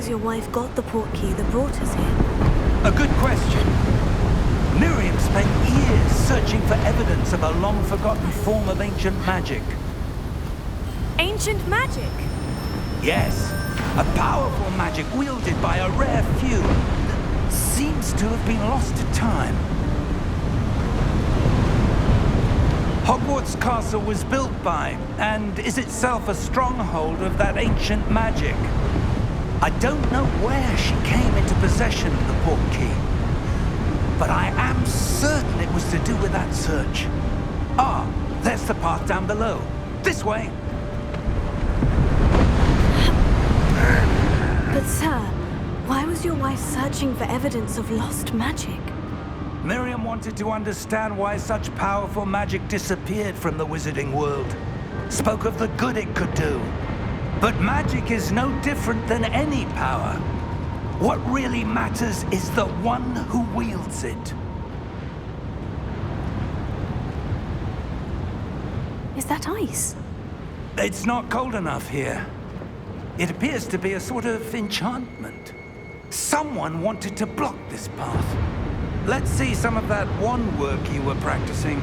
suppose your wife got the portkey that brought us here? A good question. Miriam spent years searching for evidence of a long-forgotten form of ancient magic. Ancient magic? Yes, a powerful magic wielded by a rare few that seems to have been lost to time. Hogwarts Castle was built by, and is itself a stronghold of that ancient magic. I don't know where she came into possession of the portkey, but I am certain it was to do with that search. Ah, there's the path down below. This way. But sir, why was your wife searching for evidence of lost magic? Miriam wanted to understand why such powerful magic disappeared from the wizarding world. Spoke of the good it could do. But magic is no different than any power. What really matters is the one who wields it. Is that ice? It's not cold enough here. It appears to be a sort of enchantment. Someone wanted to block this path. Let's see some of that wand work you were practicing.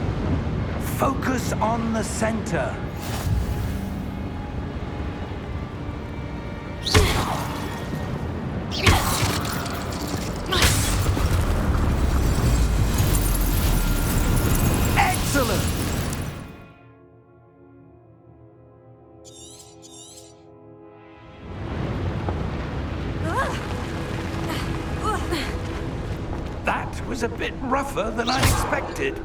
Focus on the center. Excellent! That was a bit rougher than I expected.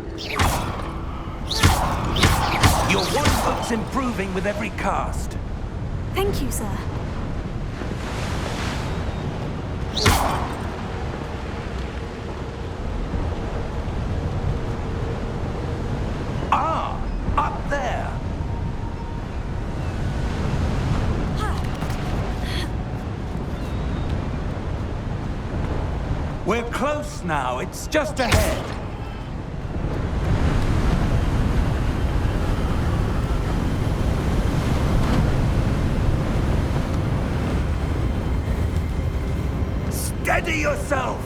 Your wand looks improving with every cast. Thank you, sir. Ah, up there. We're close now. It's just ahead. Steady yourself!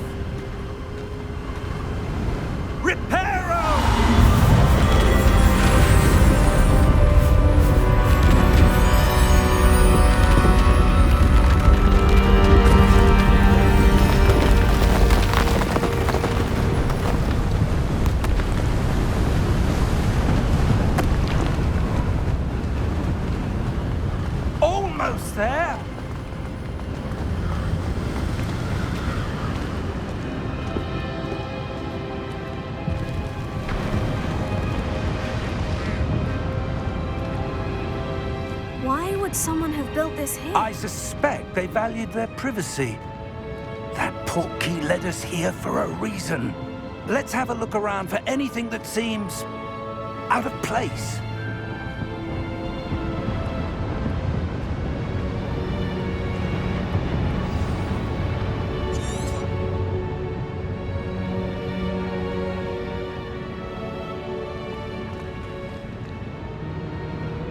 Reparo! Almost there! Why would someone have built this here? I suspect they valued their privacy. That portkey led us here for a reason. Let's have a look around for anything that seems out of place.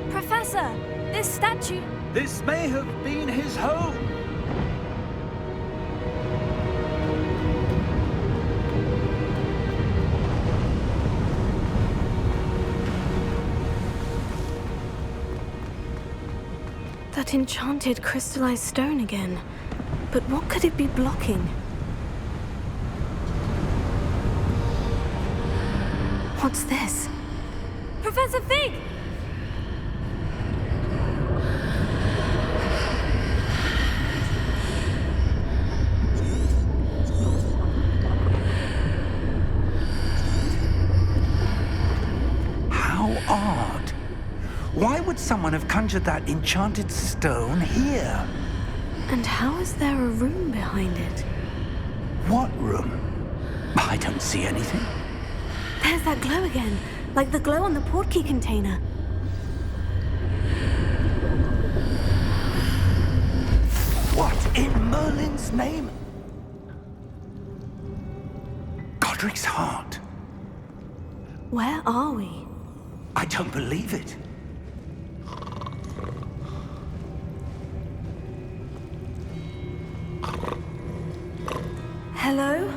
Professor, this statue... This may have been his home. That enchanted crystallized stone again. But what could it be blocking? What's this? Professor Fig! Odd. Why would someone have conjured that enchanted stone here? And how is there a room behind it? What room? I don't see anything. There's that glow again, like the glow on the portkey container. What in Merlin's name? Godric's heart. Where are we? I don't believe it. Hello?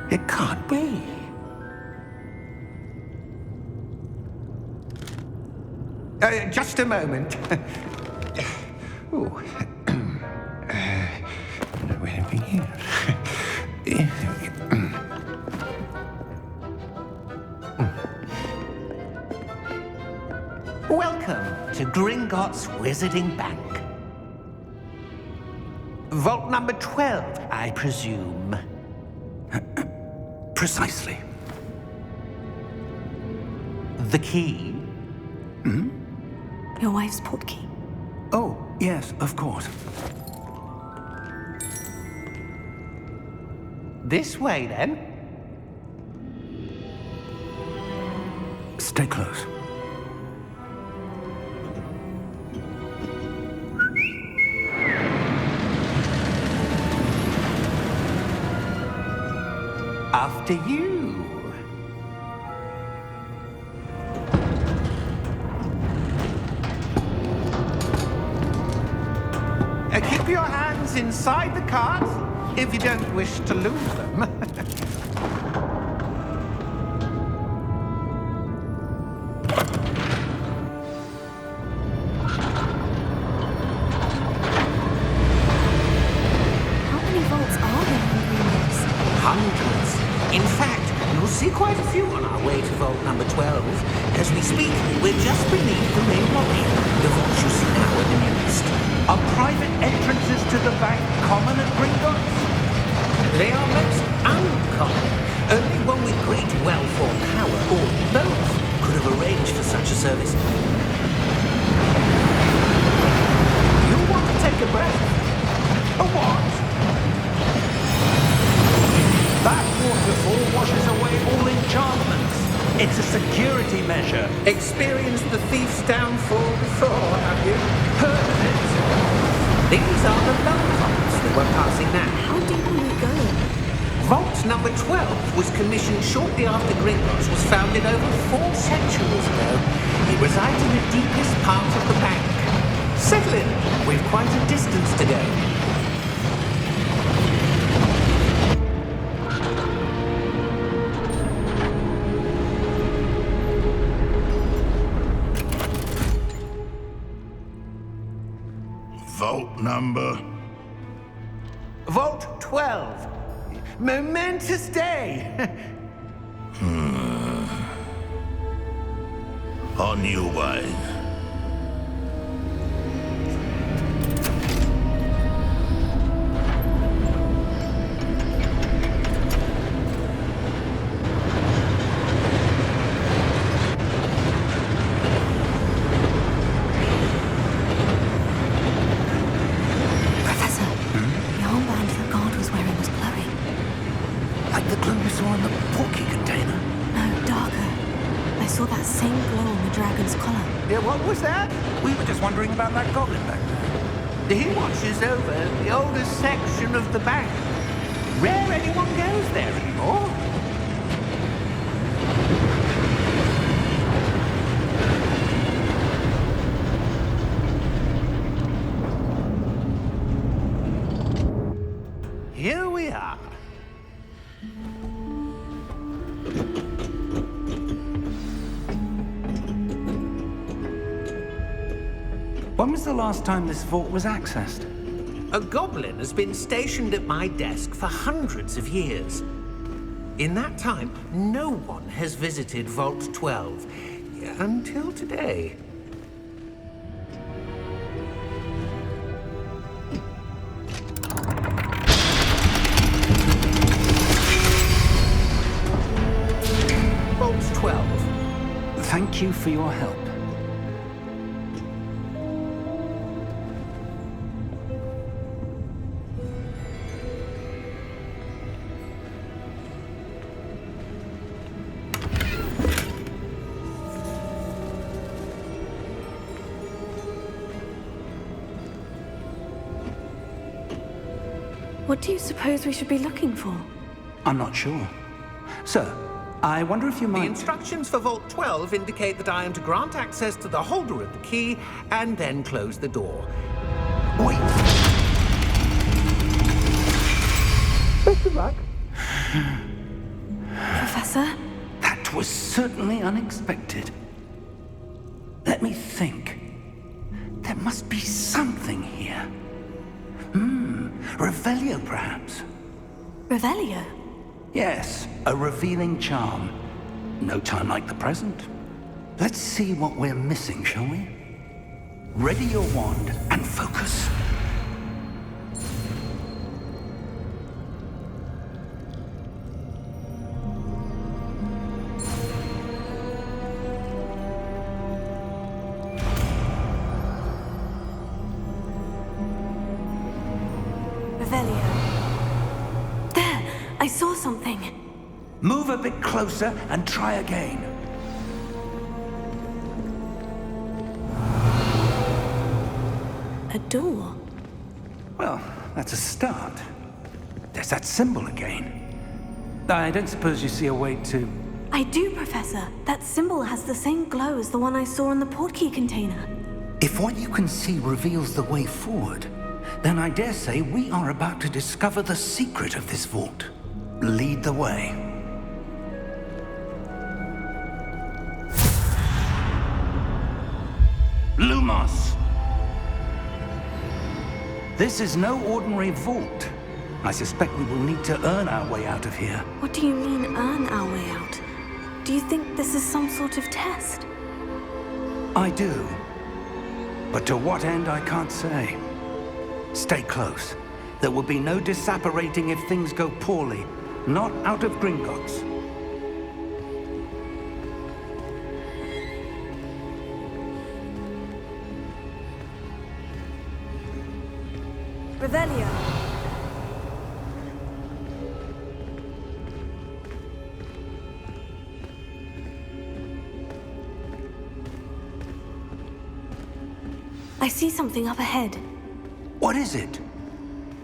It can't be. Just a moment. Ooh. Where are we here? Welcome to Gringotts Wizarding Bank. Vault number 12, I presume. Precisely. The key? Your wife's portkey. Oh, yes, of course. This way, then. Stay close. After you. Keep your hands inside the cart if you don't wish to lose them. How many vaults are there in Gringotts? Hundreds. In fact, you'll see quite a few on our way to vault number 12. As we speak, we're just beneath the main lobby. The vaults you see now are the newest. Are private entrances to the bank common at Gringotts? They are most uncommon. Only one with great wealth or power, or both, could have arranged for such a service. You want to take a breath? A what? That waterfall washes away all enchantments. It's a security measure. Experienced the thief's downfall before, have you? Heard of it? These are the low vaults that we're passing now. How deep will we go? Vault number 12 was commissioned shortly after Gringotts was founded over 4 centuries ago. It resides in the deepest part of the bank. Settle in. We've quite a distance to go. Vault number? Vault 12. Momentous day. On your way. Professor, the armband that guard was wearing was glowing. Like the glue we saw in the portkey container. No, darker. I saw that same glow on the dragon's collar. Yeah, what was that? We were just wondering about that goblin back there. He watches over the oldest section of the bank. Rare anyone goes there anymore. Here we are. When was the last time this vault was accessed? A goblin has been stationed at my desk for hundreds of years. In that time, no one has visited Vault 12 until today. Vault 12. Thank you for your help. What do you suppose we should be looking for? I'm not sure. Sir, I wonder if you The might... instructions for Vault 12 indicate that I am to grant access to the holder of the key and then close the door. Wait! Best of luck. Professor? That was certainly unexpected. Let me think. There must be something here. Revelio, perhaps. Revelio? Yes, a revealing charm. No time like the present. Let's see what we're missing, shall we? Ready your wand and focus. Revelio. There! I saw something. Move a bit closer and try again. A door. Well, that's a start. There's that symbol again. I don't suppose you see a way to... I do, Professor. That symbol has the same glow as the one I saw in the portkey container. If what you can see reveals the way forward, then I dare say we are about to discover the secret of this vault. Lead the way. Lumos! This is no ordinary vault. I suspect we will need to earn our way out of here. What do you mean, earn our way out? Do you think this is some sort of test? I do. But to what end, I can't say. Stay close. There will be no disapparating if things go poorly. Not out of Gringotts. Revelio. I see something up ahead. What is it?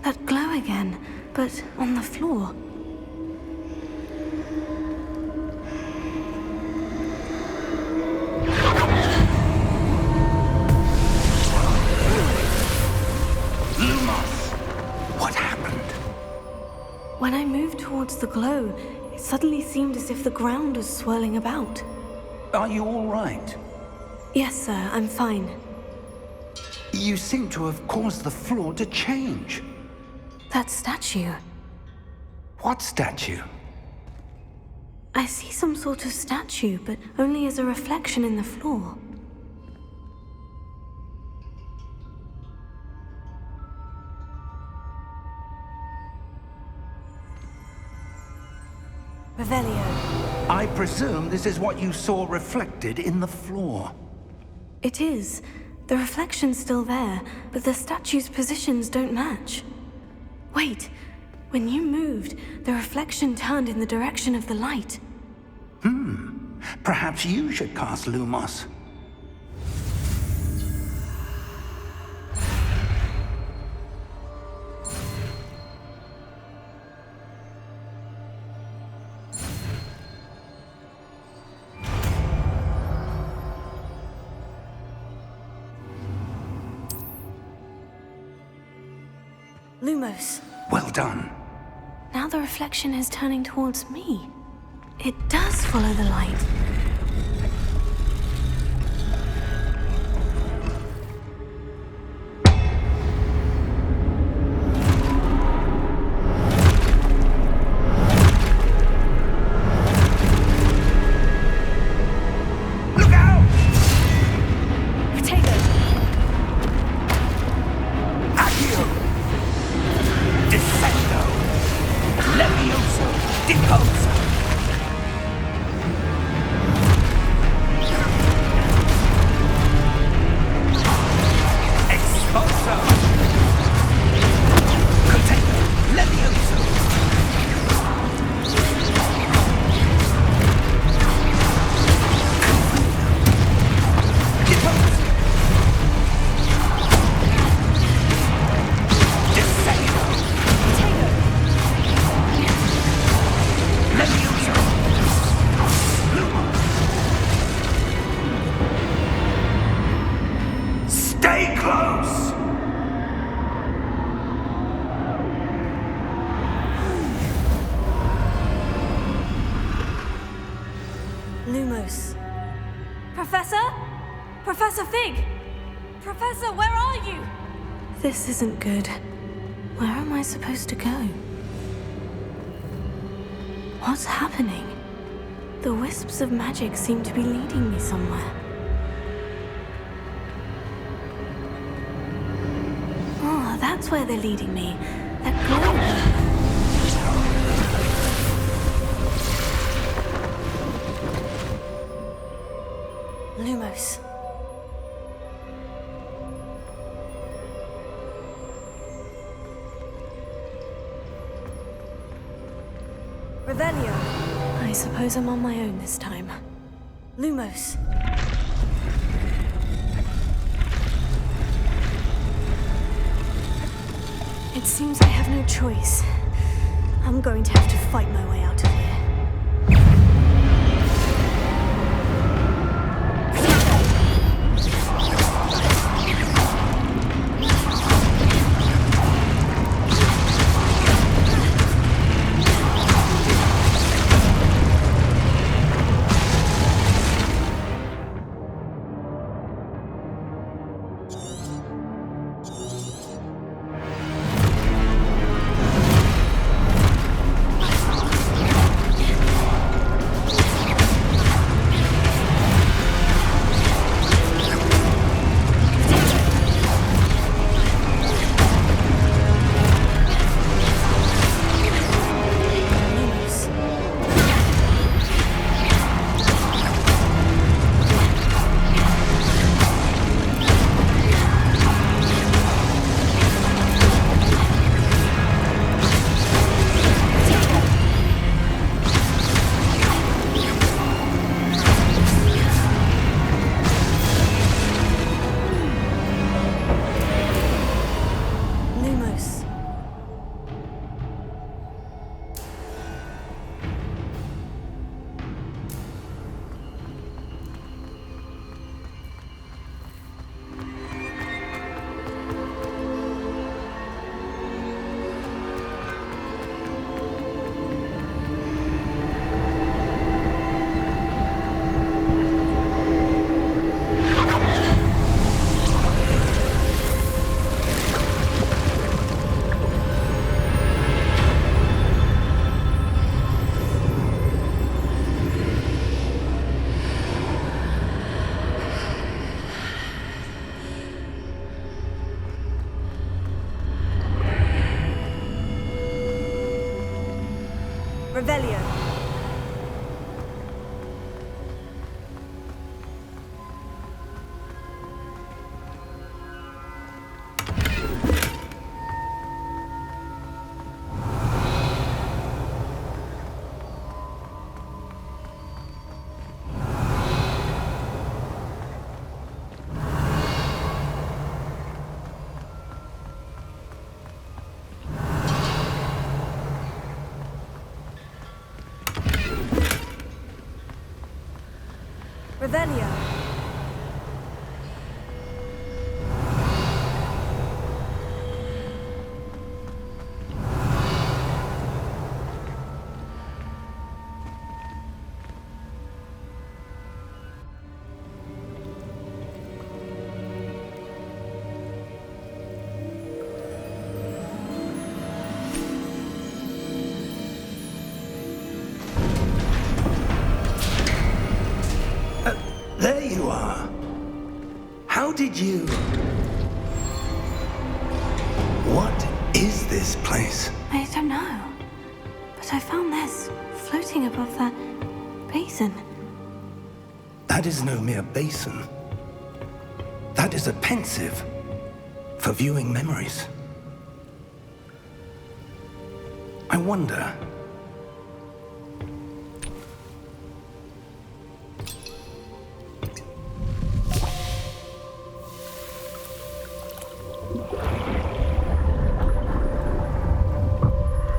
That glow again, but on the floor. Lumos! What happened? When I moved towards the glow, it suddenly seemed as if the ground was swirling about. Are you all right? Yes, sir, I'm fine. You seem to have caused the floor to change. That statue. What statue? I see some sort of statue, but only as a reflection in the floor. Revelio. I presume this is what you saw reflected in the floor. It is. The reflection's still there, but the statue's positions don't match. Wait. When you moved, the reflection turned in the direction of the light. Perhaps you should cast Lumos. Lumos. Well done. Now the reflection is turning towards me. It does follow the light. Look out! Potato! Accio! Descendo! Levioso! Deposo! thing! Professor, where are you? This isn't good. Where am I supposed to go? What's happening? The wisps of magic seem to be leading me somewhere. Oh, that's where they're leading me. That globe. Lumos. Revelio. I suppose I'm on my own this time. Lumos. It seems I have no choice. I'm going to have to fight my way out of here. Revelio. Revelio. There you are. How did you... What is this place? I don't know. But I found this floating above that basin. That is no mere basin. That is a pensive for viewing memories. I wonder...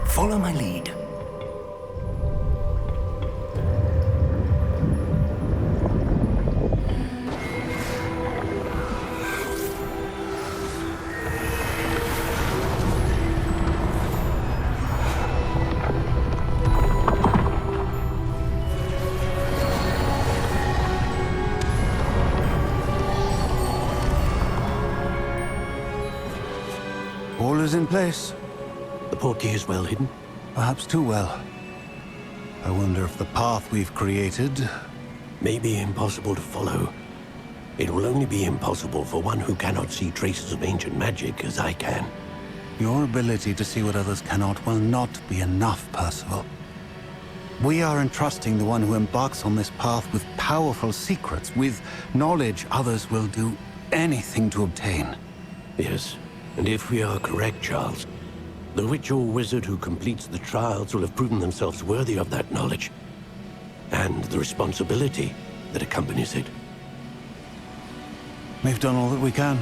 Follow my lead. All is in place. The portkey is well hidden. Perhaps too well. I wonder if the path we've created... May be impossible to follow. It will only be impossible for one who cannot see traces of ancient magic as I can. Your ability to see what others cannot will not be enough, Percival. We are entrusting the one who embarks on this path with powerful secrets, with knowledge others will do anything to obtain. Yes, and if we are correct, Charles, the witch or wizard who completes the trials will have proven themselves worthy of that knowledge, and the responsibility that accompanies it. We've done all that we can.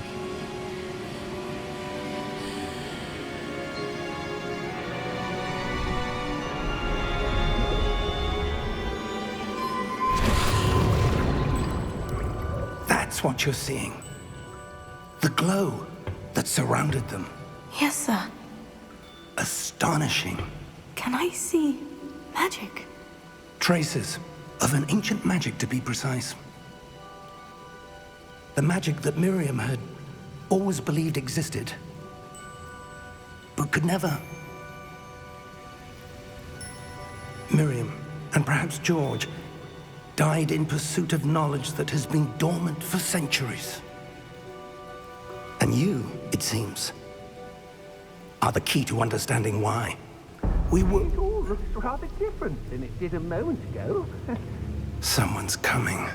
That's what you're seeing. The glow that surrounded them. Yes, sir. Astonishing. Can I see magic? Traces of an ancient magic, to be precise. The magic that Miriam had always believed existed, but could never. Miriam, and perhaps George, died in pursuit of knowledge that has been dormant for centuries. And you, it seems, are the key to understanding why. We were... It all looks rather different than it did a moment ago. Someone's coming.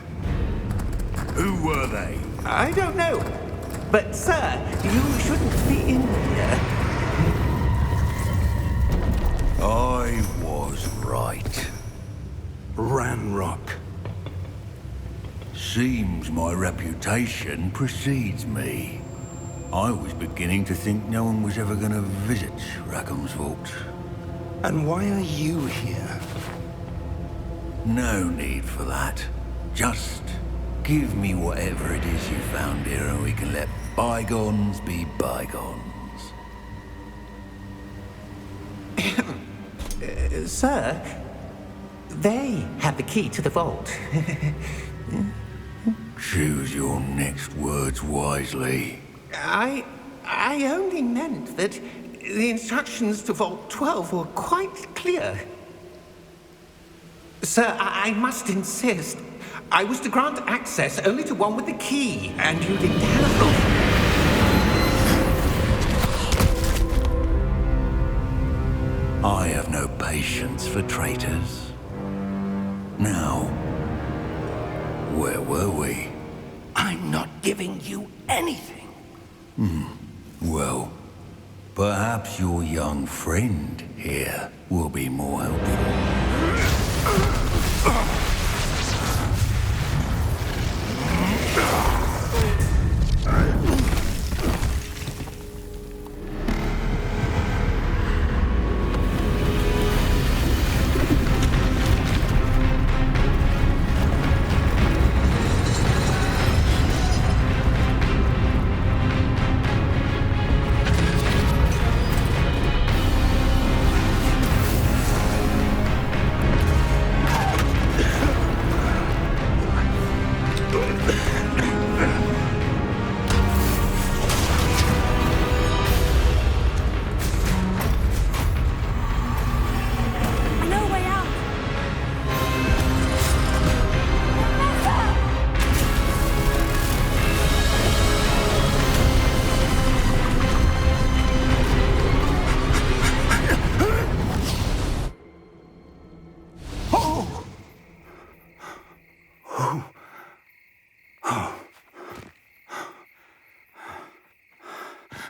Who were they? I don't know. But, sir, you shouldn't be in here. I was right. Ranrock. Seems my reputation precedes me. I was beginning to think no one was ever going to visit Rackham's vault. And why are you here? No need for that. Just give me whatever it is you found here and we can let bygones be bygones. Sir, they have the key to the vault. Choose your next words wisely. I only meant that the instructions to Vault 12 were quite clear. Sir, I must insist. I was to grant access only to one with the key, and you didn't have... I have no patience for traitors. Now, where were we? I'm not giving you anything. Well, perhaps your young friend here will be more helpful.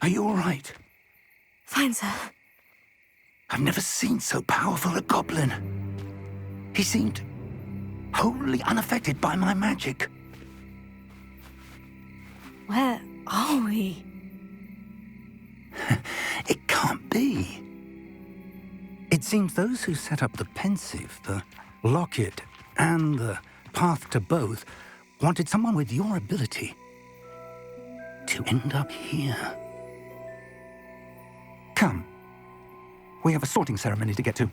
Are you all right? Fine, sir. I've never seen so powerful a goblin. He seemed wholly unaffected by my magic. Where are we? It can't be. It seems those who set up the pensive, the locket, and the path to both wanted someone with your ability to end up here. Come. We have a sorting ceremony to get to.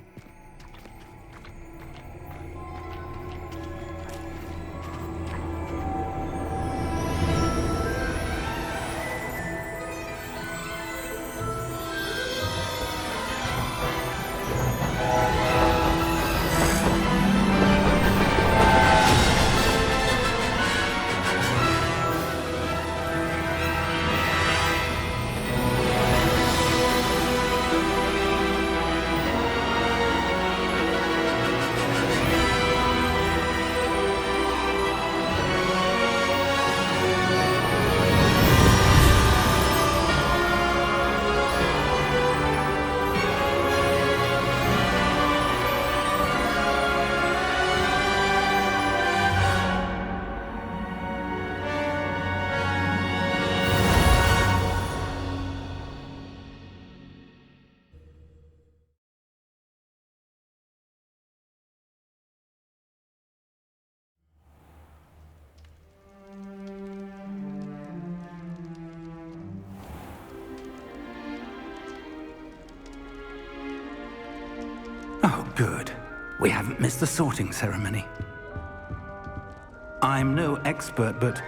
Good. We haven't missed the sorting ceremony. I'm no expert, but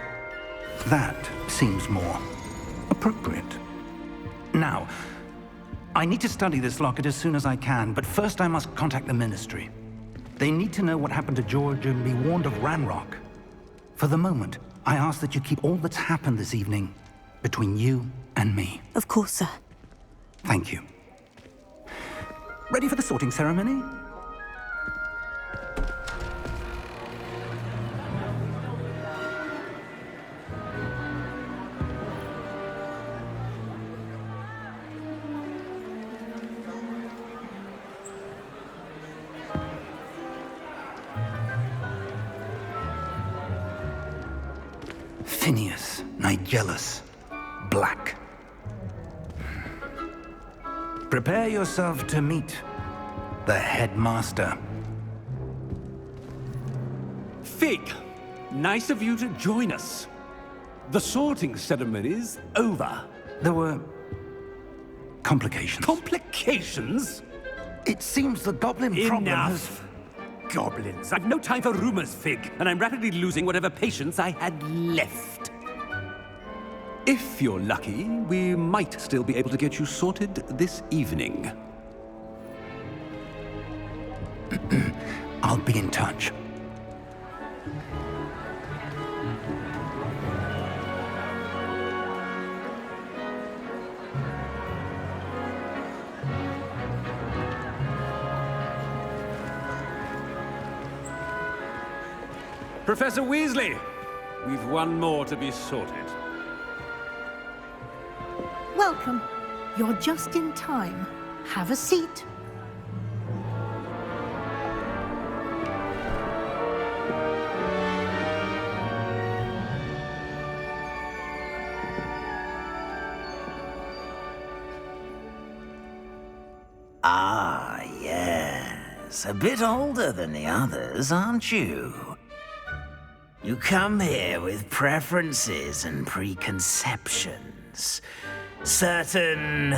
that seems more appropriate. Now, I need to study this locket as soon as I can, but first I must contact the Ministry. They need to know what happened to George and be warned of Ranrock. For the moment, I ask that you keep all that's happened this evening between you and me. Of course, sir. Thank you. Ready for the sorting ceremony? Phineas, Nigellus, Black. Prepare yourself to meet the headmaster. Fig, nice of you to join us. The sorting ceremony's over. There were complications. Complications? It seems the goblin problem has... Enough! Goblins. I've no time for rumors, Fig, and I'm rapidly losing whatever patience I had left. If you're lucky, we might still be able to get you sorted this evening. I'll be in touch. Professor Weasley, we've one more to be sorted. Welcome. You're just in time. Have a seat. Ah, yes. A bit older than the others, aren't you? You come here with preferences and preconceptions. Certain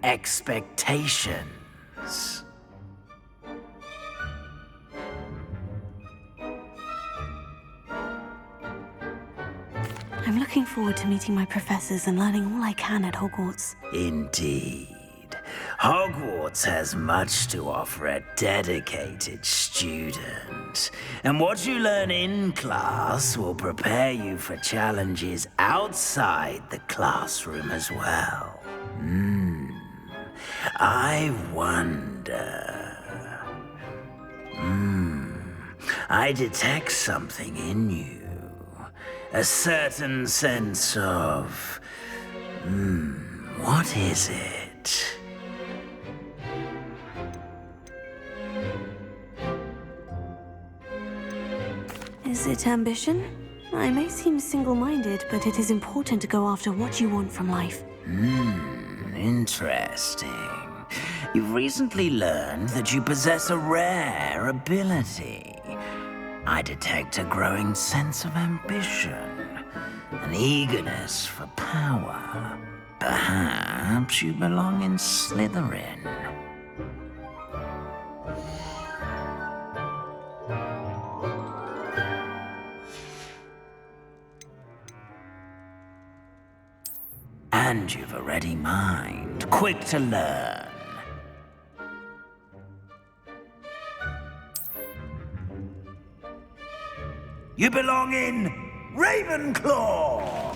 expectations. I'm looking forward to meeting my professors and learning all I can at Hogwarts. Indeed. Hogwarts has much to offer a dedicated student. And what you learn in class will prepare you for challenges outside the classroom as well. I wonder... I detect something in you. A certain sense of... what is it? Is it ambition? I may seem single-minded, but it is important to go after what you want from life. Interesting. You've recently learned that you possess a rare ability. I detect a growing sense of ambition, an eagerness for power. Perhaps you belong in Slytherin. And you've a ready mind, quick to learn. You belong in Ravenclaw!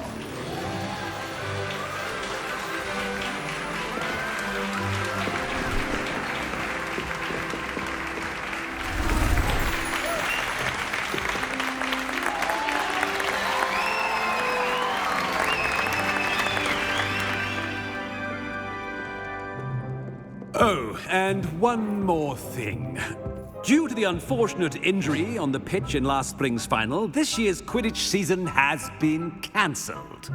Oh, and one more thing. Due to the unfortunate injury on the pitch in last spring's final, this year's Quidditch season has been cancelled.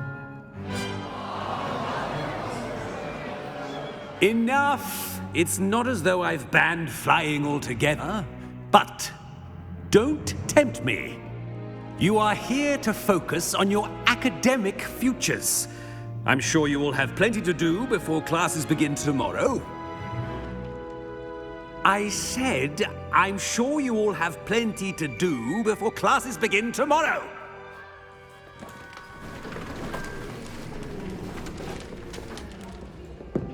Enough! It's not as though I've banned flying altogether, but don't tempt me. You are here to focus on your academic futures. I'm sure you will have plenty to do before classes begin tomorrow. I said, I'm sure you all have plenty to do before classes begin tomorrow.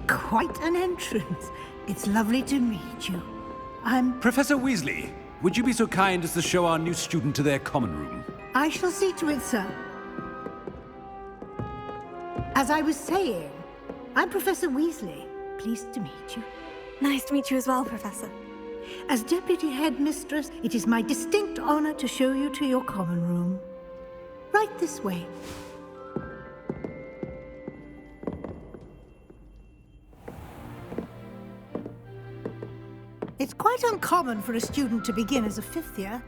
Quite an entrance. It's lovely to meet you. Professor Weasley, would you be so kind as to show our new student to their common room? I shall see to it, sir. As I was saying, I'm Professor Weasley. Pleased to meet you. Nice to meet you as well, Professor. As Deputy Headmistress, it is my distinct honor to show you to your common room. Right this way. It's quite uncommon for a student to begin as a fifth year.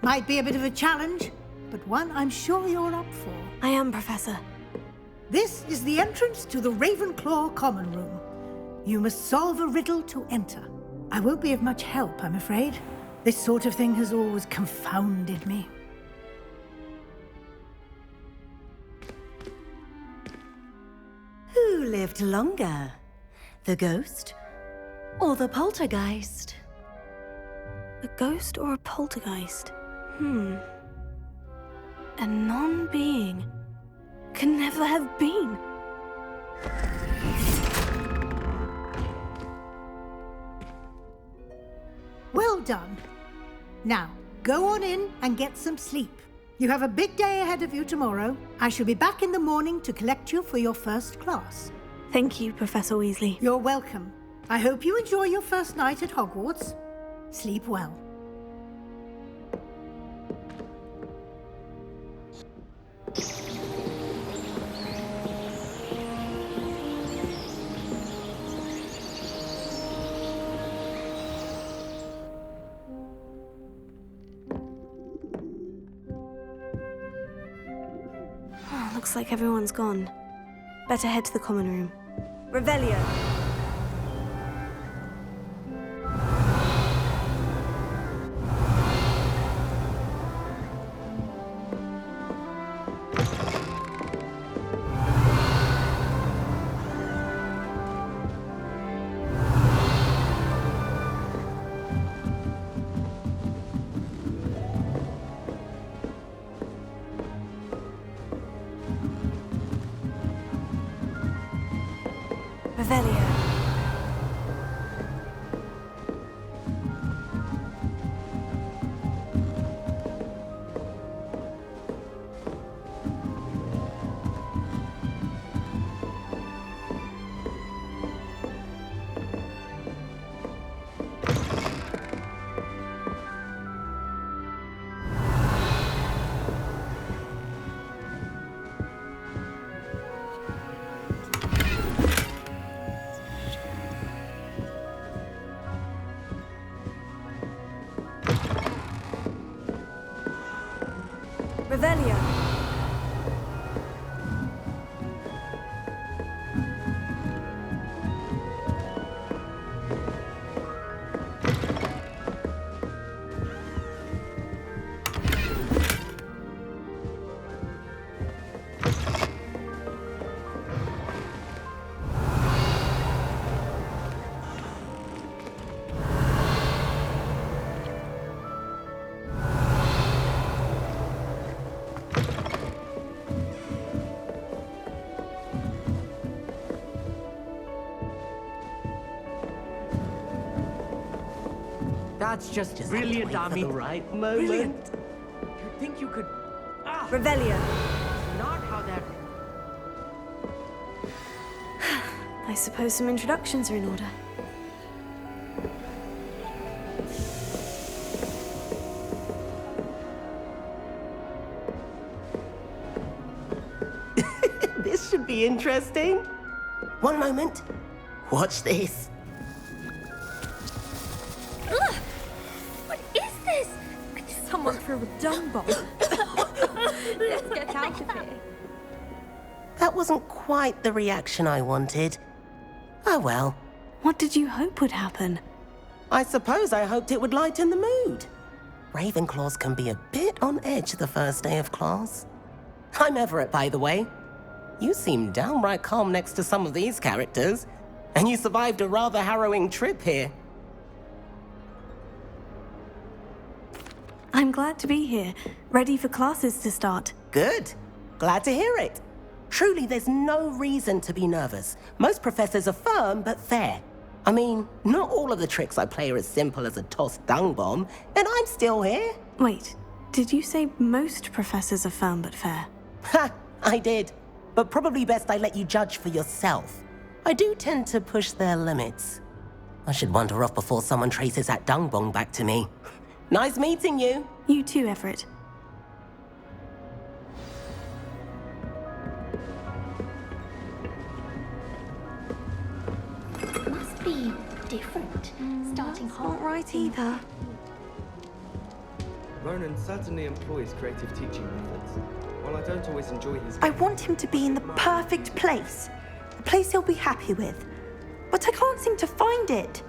Might be a bit of a challenge, but one I'm sure you're up for. I am, Professor. This is the entrance to the Ravenclaw common room. You must solve a riddle to enter. I won't be of much help, I'm afraid. This sort of thing has always confounded me. Who lived longer? The ghost or the poltergeist? A ghost or a poltergeist? A non-being can never have been. Well done. Now, go on in and get some sleep. You have a big day ahead of you tomorrow. I shall be back in the morning to collect you for your first class. Thank you, Professor Weasley. You're welcome. I hope you enjoy your first night at Hogwarts. Sleep well. Looks like everyone's gone. Better head to the common room. Revelio! Revelio. Revelio. That's just brilliant, Ami. The right moment. Brilliant. You think you could... Revelio. Not how that... I suppose some introductions are in order. This should be interesting. One moment. Watch this. What is this? Someone threw a dung bomb. Let's get out of here. That wasn't quite the reaction I wanted. Oh well. What did you hope would happen? I suppose I hoped it would lighten the mood. Ravenclaws can be a bit on edge the first day of class. I'm Everett, by the way. You seem downright calm next to some of these characters, and you survived a rather harrowing trip here. glad to be here, ready for classes to start. Good. Glad to hear it. Truly, there's no reason to be nervous. Most professors are firm but fair. I mean, not all of the tricks I play are as simple as a tossed dung bomb, and I'm still here. Wait, did you say most professors are firm but fair? Ha! I did. But probably best I let you judge for yourself. I do tend to push their limits. I should wander off before someone traces that dung bomb back to me. Nice meeting you. You too, Everett. Must be different. Starting hot. Not right either. Ronan certainly employs creative teaching methods. While I don't always enjoy his... I want him to be in the perfect place. A place he'll be happy with. But I can't seem to find it.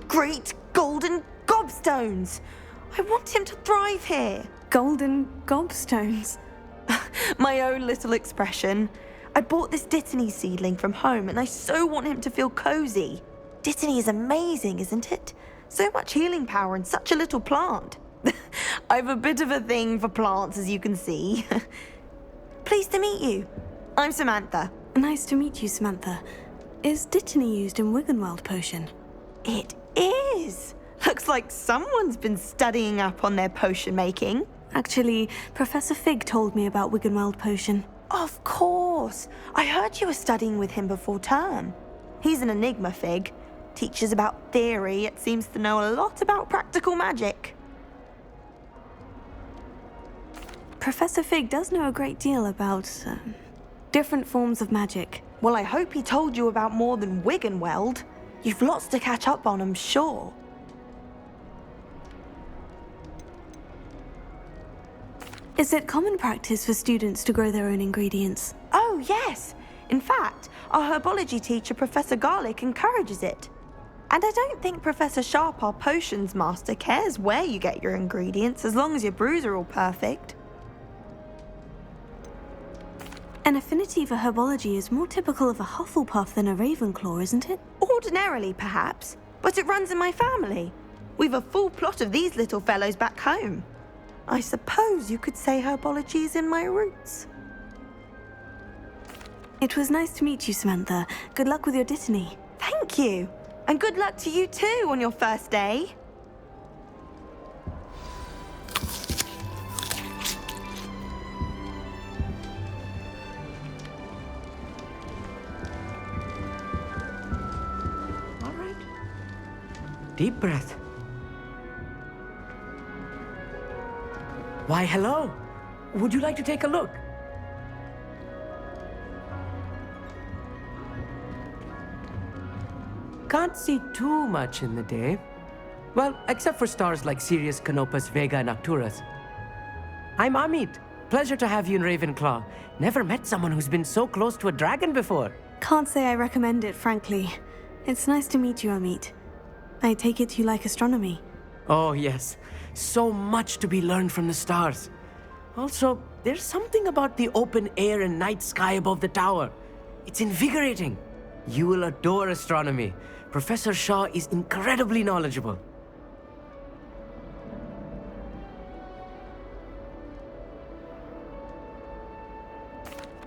Great golden gobstones! I want him to thrive here. Golden gobstones. My own little expression. I bought this Dittany seedling from home and I so want him to feel cozy. Dittany is amazing, isn't it? So much healing power in such a little plant. I've a bit of a thing for plants, as you can see. Pleased to meet you. I'm Samantha. Nice to meet you, Samantha. Is Dittany used in Wiggenweld potion? It is. Looks like someone's been studying up on their potion making. Actually, Professor Fig told me about Wiggenweld potion. Of course. I heard you were studying with him before term. He's an enigma, Fig. Teaches about theory, yet seems to know a lot about practical magic. Professor Fig does know a great deal about different forms of magic. Well, I hope he told you about more than Wiggenweld. You've lots to catch up on, I'm sure. Is it common practice for students to grow their own ingredients? Oh, yes. In fact, our herbology teacher, Professor Garlick, encourages it. And I don't think Professor Sharp, our potions master, cares where you get your ingredients, as long as your brews are all perfect. An affinity for herbology is more typical of a Hufflepuff than a Ravenclaw, isn't it? Ordinarily, perhaps, but it runs in my family. We've a full plot of these little fellows back home. I suppose you could say herbology is in my roots. It was nice to meet you, Samantha. Good luck with your Dittany. Thank you. And good luck to you too on your first day. All right. Deep breath. Why, hello. Would you like to take a look? Can't see too much in the day. Well, except for stars like Sirius, Canopus, Vega, and Arcturus. I'm Amit. Pleasure to have you in Ravenclaw. Never met someone who's been so close to a dragon before. Can't say I recommend it, frankly. It's nice to meet you, Amit. I take it you like astronomy. Oh, yes. So much to be learned from the stars. Also, there's something about the open air and night sky above the tower. It's invigorating. You will adore astronomy. Professor Shaw is incredibly knowledgeable.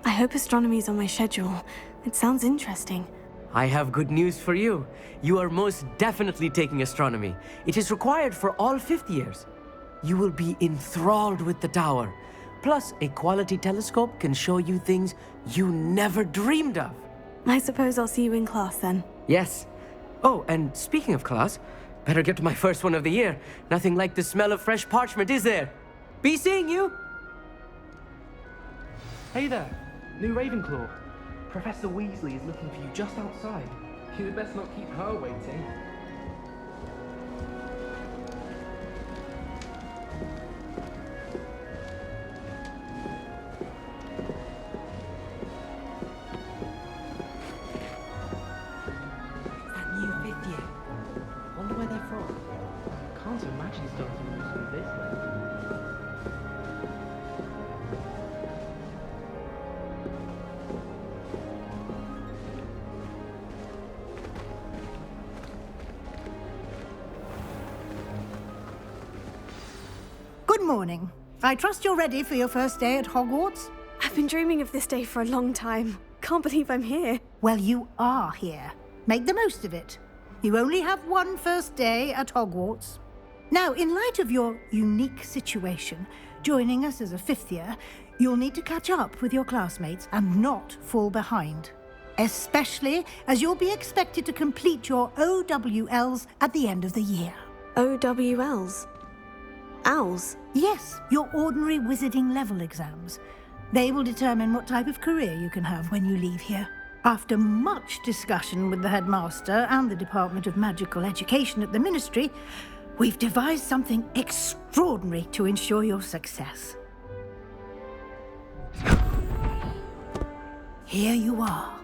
I hope astronomy's on my schedule. It sounds interesting. I have good news for you. You are most definitely taking astronomy. It is required for all fifth years. You will be enthralled with the tower. Plus, a quality telescope can show you things you never dreamed of. I suppose I'll see you in class then. Yes. Oh, and speaking of class, better get to my first one of the year. Nothing like the smell of fresh parchment, is there? Be seeing you! Hey there, new Ravenclaw. Professor Weasley is looking for you just outside. You'd best not keep her waiting. That new fifth year. Wonder where they're from. Can't imagine starting a school this late. morning. I trust you're ready for your first day at Hogwarts? I've been dreaming of this day for a long time. Can't believe I'm here. Well, you are here. Make the most of it. You only have one first day at Hogwarts. Now, in light of your unique situation, joining us as a fifth year, you'll need to catch up with your classmates and not fall behind. Especially as you'll be expected to complete your OWLs at the end of the year. OWLs? Owls? Yes, your ordinary wizarding level exams. They will determine what type of career you can have when you leave here. After much discussion with the headmaster and the Department of Magical Education at the Ministry, we've devised something extraordinary to ensure your success. Here you are.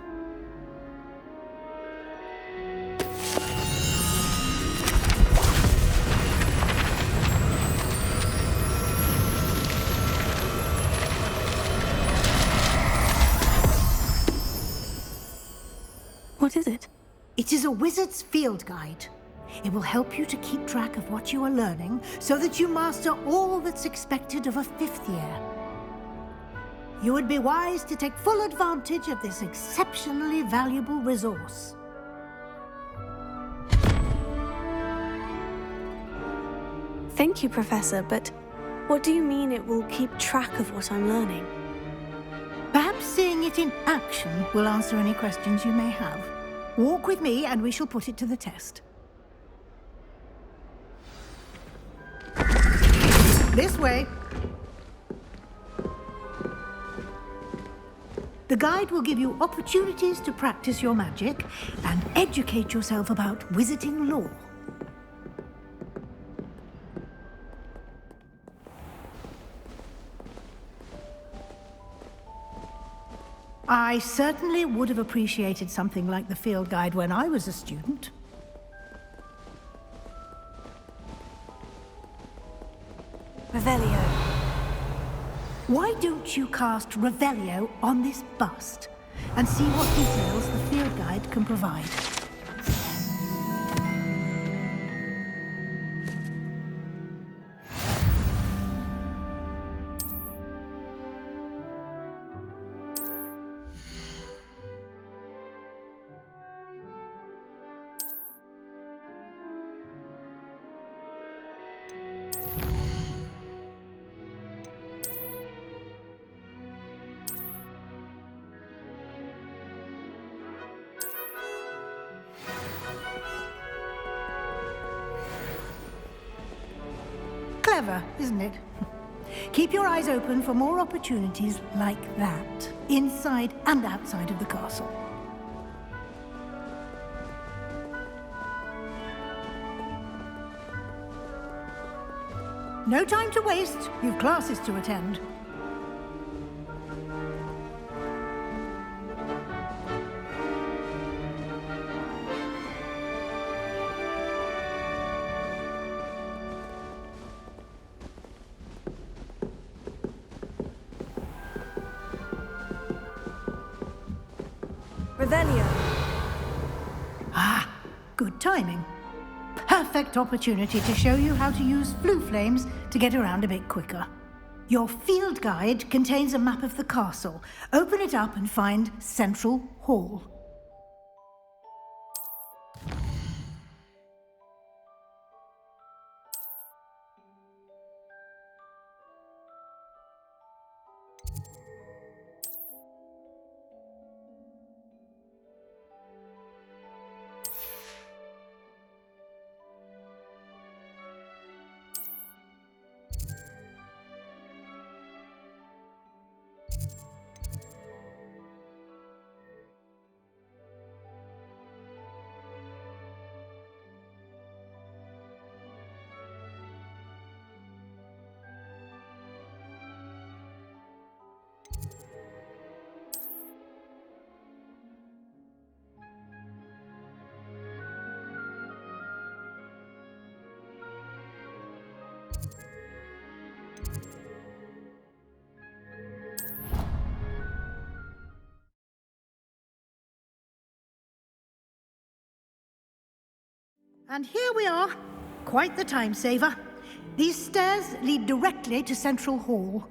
What is it? It is a wizard's field guide. It will help you to keep track of what you are learning so that you master all that's expected of a fifth year. You would be wise to take full advantage of this exceptionally valuable resource. Thank you, Professor, but what do you mean it will keep track of what I'm learning? Perhaps seeing it in action will answer any questions you may have. Walk with me and we shall put it to the test. This way. The guide will give you opportunities to practice your magic and educate yourself about wizarding lore. I certainly would have appreciated something like the field guide when I was a student. Revelio. Why don't you cast Revelio on this bust and see what details the field guide can provide? Clever, isn't it? Keep your eyes open for more opportunities like that, inside and outside of the castle. No time to waste. You've classes to attend. Revelio. Ah, good timing. Perfect opportunity to show you how to use blue flames to get around a bit quicker. Your field guide contains a map of the castle. Open it up and find Central Hall. And here we are. Quite the time saver. These stairs lead directly to Central Hall.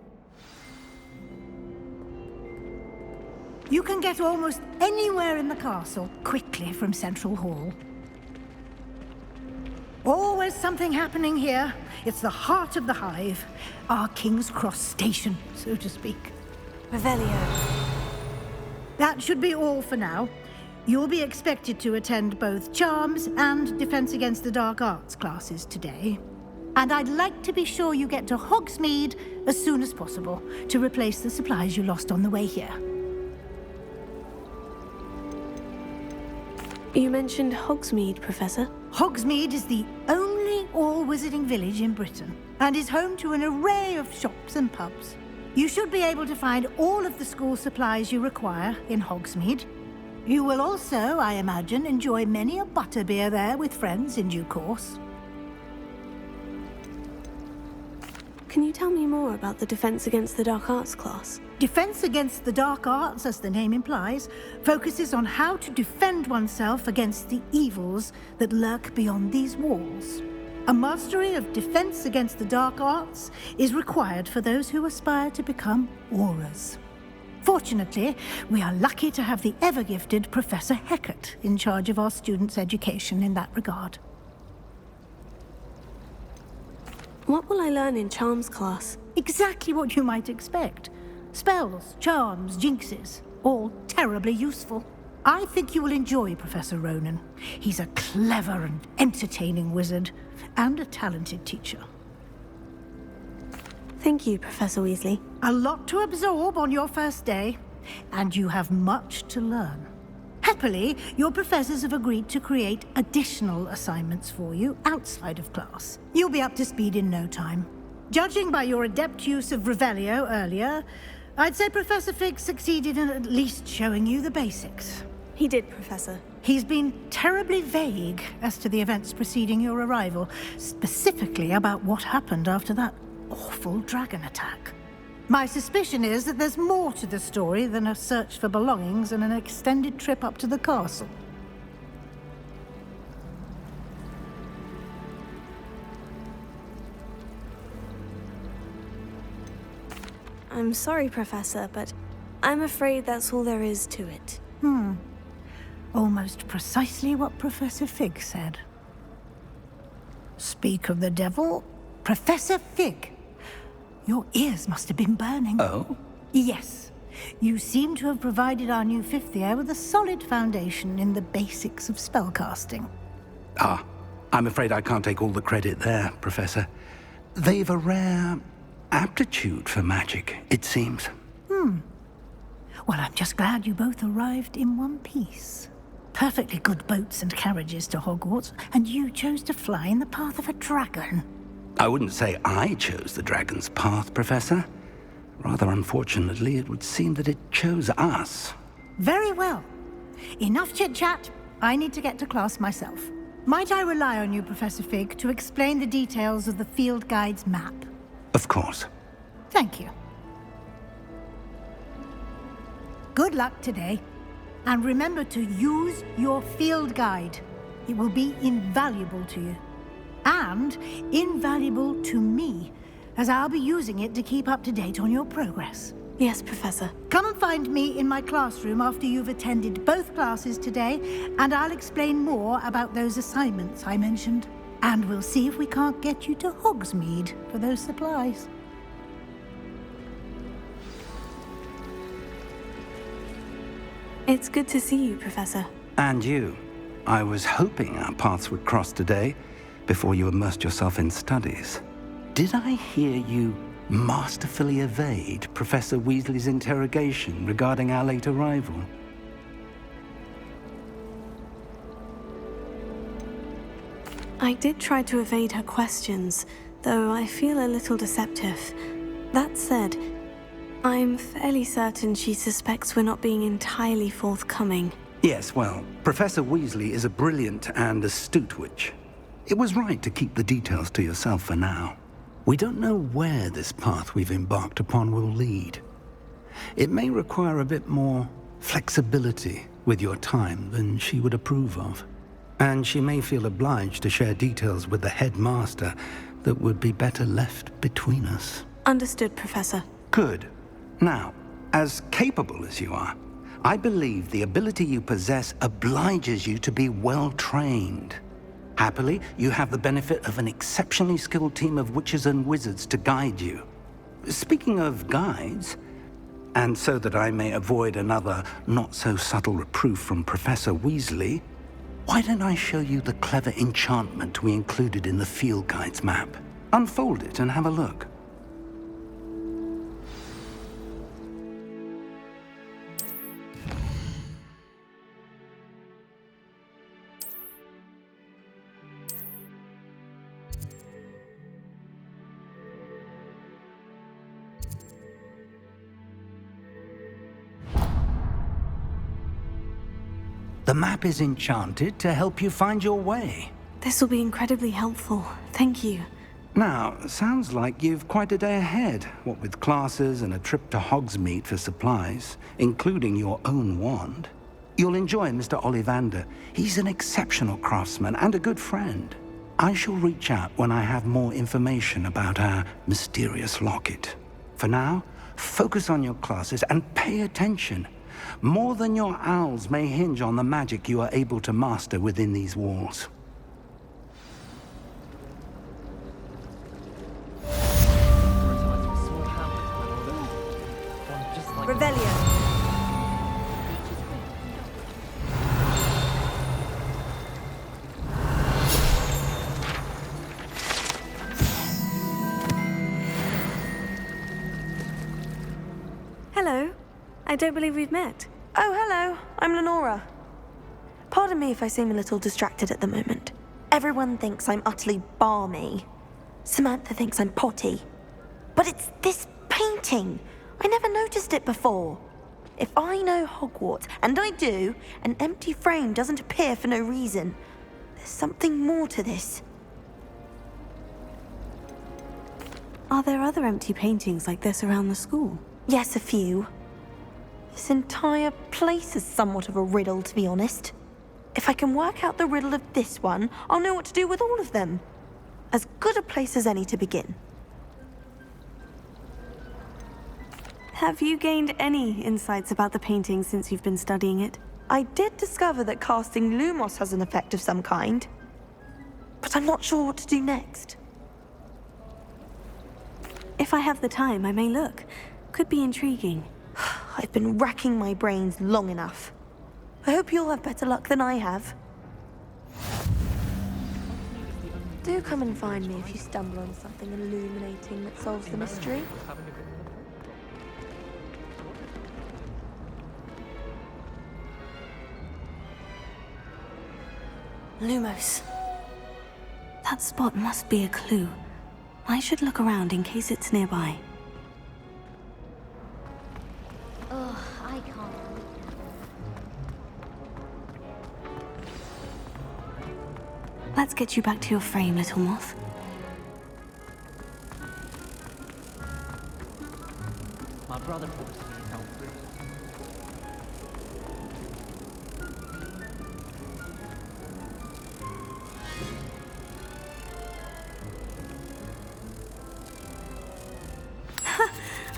You can get almost anywhere in the castle quickly from Central Hall. Always something happening here. It's the heart of the Hive. Our King's Cross station, so to speak. Revelio. That should be all for now. You'll be expected to attend both Charms and Defense Against the Dark Arts classes today. And I'd like to be sure you get to Hogsmeade as soon as possible to replace the supplies you lost on the way here. You mentioned Hogsmeade, Professor. Hogsmeade is the only all-wizarding village in Britain and is home to an array of shops and pubs. You should be able to find all of the school supplies you require in Hogsmeade. You will also, I imagine, enjoy many a butterbeer there with friends in due course. Can you tell me more about the Defense Against the Dark Arts class? Defense Against the Dark Arts, as the name implies, focuses on how to defend oneself against the evils that lurk beyond these walls. A mastery of Defense Against the Dark Arts is required for those who aspire to become Aurors. Fortunately, we are lucky to have the ever-gifted Professor Hecat in charge of our students' education in that regard. What will I learn in Charms class? Exactly what you might expect. Spells, charms, jinxes, all terribly useful. I think you will enjoy Professor Ronan. He's a clever and entertaining wizard, and a talented teacher. Thank you, Professor Weasley. A lot to absorb on your first day, and you have much to learn. Happily, your professors have agreed to create additional assignments for you outside of class. You'll be up to speed in no time. Judging by your adept use of Revelio earlier, I'd say Professor Fig succeeded in at least showing you the basics. He did, Professor. He's been terribly vague as to the events preceding your arrival, specifically about what happened after that awful dragon attack. My suspicion is that there's more to the story than a search for belongings and an extended trip up to the castle. I'm sorry, Professor, but I'm afraid that's all there is to it. Almost precisely what Professor Fig said. Speak of the devil, Professor Fig. Your ears must have been burning. Oh? Yes. You seem to have provided our new fifth year with a solid foundation in the basics of spellcasting. Ah, I'm afraid I can't take all the credit there, Professor. They've a rare aptitude for magic, it seems. Well, I'm just glad you both arrived in one piece. Perfectly good boats and carriages to Hogwarts, and you chose to fly in the path of a dragon. I wouldn't say I chose the dragon's path, Professor. Rather unfortunately, it would seem that it chose us. Very well. Enough chit-chat. I need to get to class myself. Might I rely on you, Professor Fig, to explain the details of the field guide's map? Of course. Thank you. Good luck today. And remember to use your field guide. It will be invaluable to you. And invaluable to me, as I'll be using it to keep up to date on your progress. Yes, Professor. Come and find me in my classroom after you've attended both classes today, and I'll explain more about those assignments I mentioned. And we'll see if we can't get you to Hogsmeade for those supplies. It's good to see you, Professor. And you. I was hoping our paths would cross today, before you immersed yourself in studies. Did I hear you masterfully evade Professor Weasley's interrogation regarding our late arrival? I did try to evade her questions, though I feel a little deceptive. That said, I'm fairly certain she suspects we're not being entirely forthcoming. Yes, well, Professor Weasley is a brilliant and astute witch. It was right to keep the details to yourself for now. We don't know where this path we've embarked upon will lead. It may require a bit more flexibility with your time than she would approve of. And she may feel obliged to share details with the headmaster that would be better left between us. Understood, Professor. Good. Now, as capable as you are, I believe the ability you possess obliges you to be well trained. Happily, you have the benefit of an exceptionally skilled team of witches and wizards to guide you. Speaking of guides, and so that I may avoid another not-so-subtle reproof from Professor Weasley, why don't I show you the clever enchantment we included in the field guide's map? Unfold it and have a look. The map is enchanted to help you find your way. This will be incredibly helpful. Thank you. Now, sounds like you've quite a day ahead, what with classes and a trip to Hogsmeade for supplies, including your own wand. You'll enjoy Mr. Ollivander. He's an exceptional craftsman and a good friend. I shall reach out when I have more information about our mysterious locket. For now, focus on your classes and pay attention. More than your owls may hinge on the magic you are able to master within these walls. Revelio. Hello. I don't believe we've met. Oh, hello. I'm Lenora. Pardon me if I seem a little distracted at the moment. Everyone thinks I'm utterly balmy. Samantha thinks I'm potty. But it's this painting. I never noticed it before. If I know Hogwarts, and I do, an empty frame doesn't appear for no reason. There's something more to this. Are there other empty paintings like this around the school? Yes, a few. This entire place is somewhat of a riddle, to be honest. If I can work out the riddle of this one, I'll know what to do with all of them. As good a place as any to begin. Have you gained any insights about the painting since you've been studying it? I did discover that casting Lumos has an effect of some kind. But I'm not sure what to do next. If I have the time, I may look. Could be intriguing. I've been racking my brains long enough. I hope you'll have better luck than I have. Do come and find me if you stumble on something illuminating that solves the mystery. Lumos. That spot must be a clue. I should look around in case it's nearby. Ugh, I can't. Let's get you back to your frame, little moth. My brother promised me his help.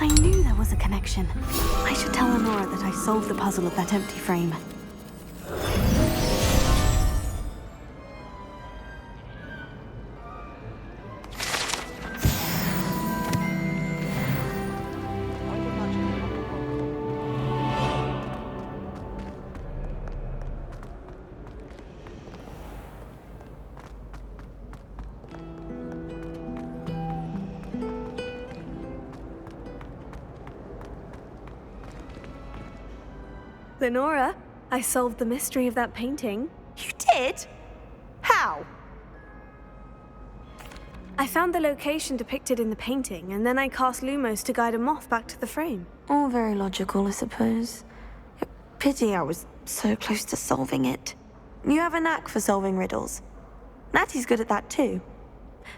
I knew there was a connection. I should tell Lenora that I solved the puzzle of that empty frame. Lenora, I solved the mystery of that painting. You did? How? I found the location depicted in the painting, and then I cast Lumos to guide a moth back to the frame. All very logical, I suppose. Pity I was so close to solving it. You have a knack for solving riddles. Natty's good at that too.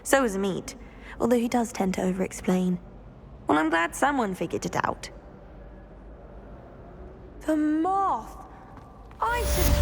So is Amit, although he does tend to over-explain. Well, I'm glad someone figured it out. The moth! I should have